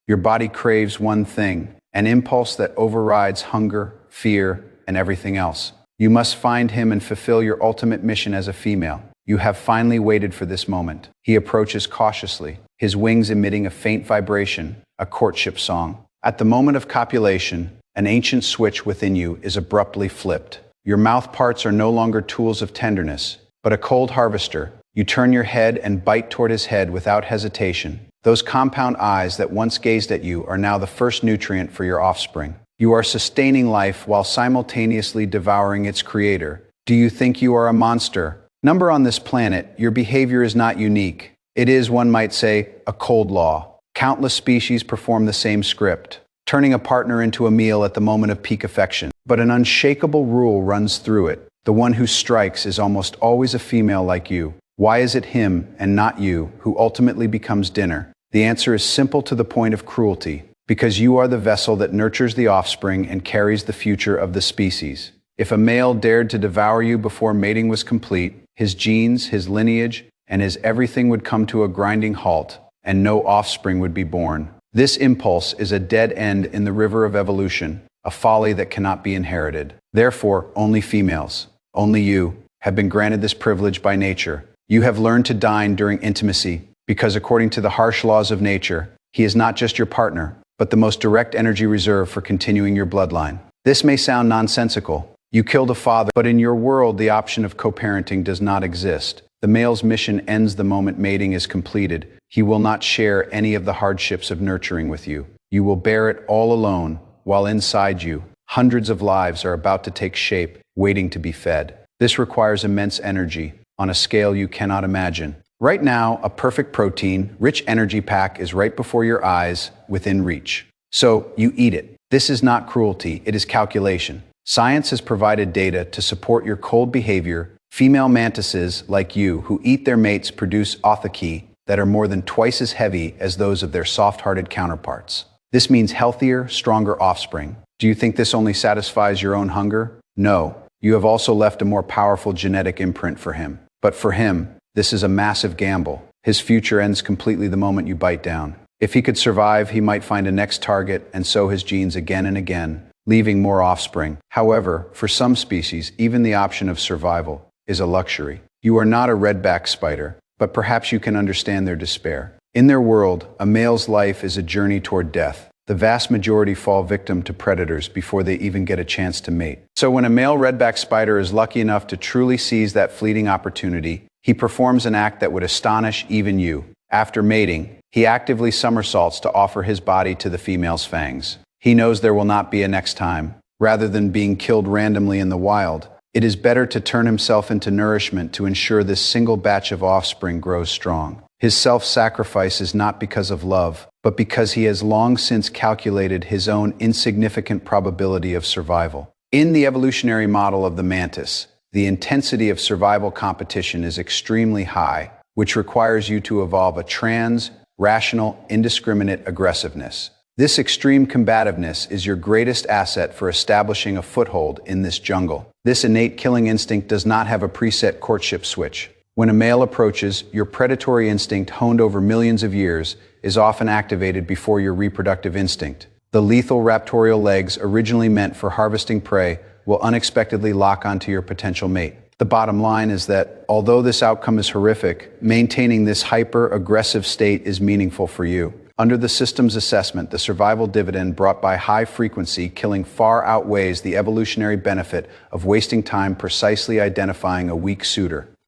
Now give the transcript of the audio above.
Your body craves one thing, an impulse that overrides hunger, fear, and everything else. You must find him and fulfill your ultimate mission as a female. You have finally waited for this moment. He approaches cautiously, his wings emitting a faint vibration, a courtship song. At the moment of copulation, an ancient switch within you is abruptly flipped. Your mouth parts are no longer tools of tenderness, but a cold harvester. You turn your head and bite toward his head without hesitation. Those compound eyes that once gazed at you are now the first nutrient for your offspring. You are sustaining life while simultaneously devouring its creator. Do you think you are a monster? Number on this planet, your behavior is not unique. It is, one might say, a cold law. Countless species perform the same script, turning a partner into a meal at the moment of peak affection. But an unshakable rule runs through it. The one who strikes is almost always a female like you. Why is it him, and not you, who ultimately becomes dinner? The answer is simple to the point of cruelty. Because you are the vessel that nurtures the offspring and carries the future of the species. If a male dared to devour you before mating was complete, his genes, his lineage, and his everything would come to a grinding halt, and no offspring would be born. This impulse is a dead end in the river of evolution, a folly that cannot be inherited. Therefore, only females, only you, have been granted this privilege by nature. You have learned to dine during intimacy, because according to the harsh laws of nature, he is not just your partner, but the most direct energy reserve for continuing your bloodline. This may sound nonsensical. You killed a father, but in your world, the option of co-parenting does not exist. The male's mission ends the moment mating is completed. He will not share any of the hardships of nurturing with you. You will bear it all alone, while inside you, hundreds of lives are about to take shape, waiting to be fed. This requires immense energy, on a scale you cannot imagine. Right now, a perfect protein, rich energy pack is right before your eyes, within reach. So, you eat it. This is not cruelty, it is calculation. Science has provided data to support your cold behavior. Female mantises, like you, who eat their mates produce othaki that are more than twice as heavy as those of their soft-hearted counterparts. This means healthier, stronger offspring. Do you think this only satisfies your own hunger? No. You have also left a more powerful genetic imprint for him. But for him, this is a massive gamble. His future ends completely the moment you bite down. If he could survive, he might find a next target and sow his genes again and again, leaving more offspring. However, for some species, even the option of survival is a luxury. You are not a redback spider, but perhaps you can understand their despair. In their world, a male's life is a journey toward death. The vast majority fall victim to predators before they even get a chance to mate. So when a male redback spider is lucky enough to truly seize that fleeting opportunity, he performs an act that would astonish even you. After mating, he actively somersaults to offer his body to the female's fangs. He knows there will not be a next time. Rather than being killed randomly in the wild, it is better to turn himself into nourishment to ensure this single batch of offspring grows strong. His self-sacrifice is not because of love, but because he has long since calculated his own insignificant probability of survival. In the evolutionary model of the mantis, the intensity of survival competition is extremely high, which requires you to evolve a rational, indiscriminate aggressiveness. This extreme combativeness is your greatest asset for establishing a foothold in this jungle. This innate killing instinct does not have a preset courtship switch. When a male approaches, your predatory instinct, honed over millions of years, is often activated before your reproductive instinct. The lethal raptorial legs, originally meant for harvesting prey, will unexpectedly lock onto your potential mate. The bottom line is that, although this outcome is horrific, maintaining this hyper-aggressive state is meaningful for you. Under the system's assessment, the survival dividend brought by high-frequency killing far outweighs the evolutionary benefit of wasting time precisely identifying a weak suitor.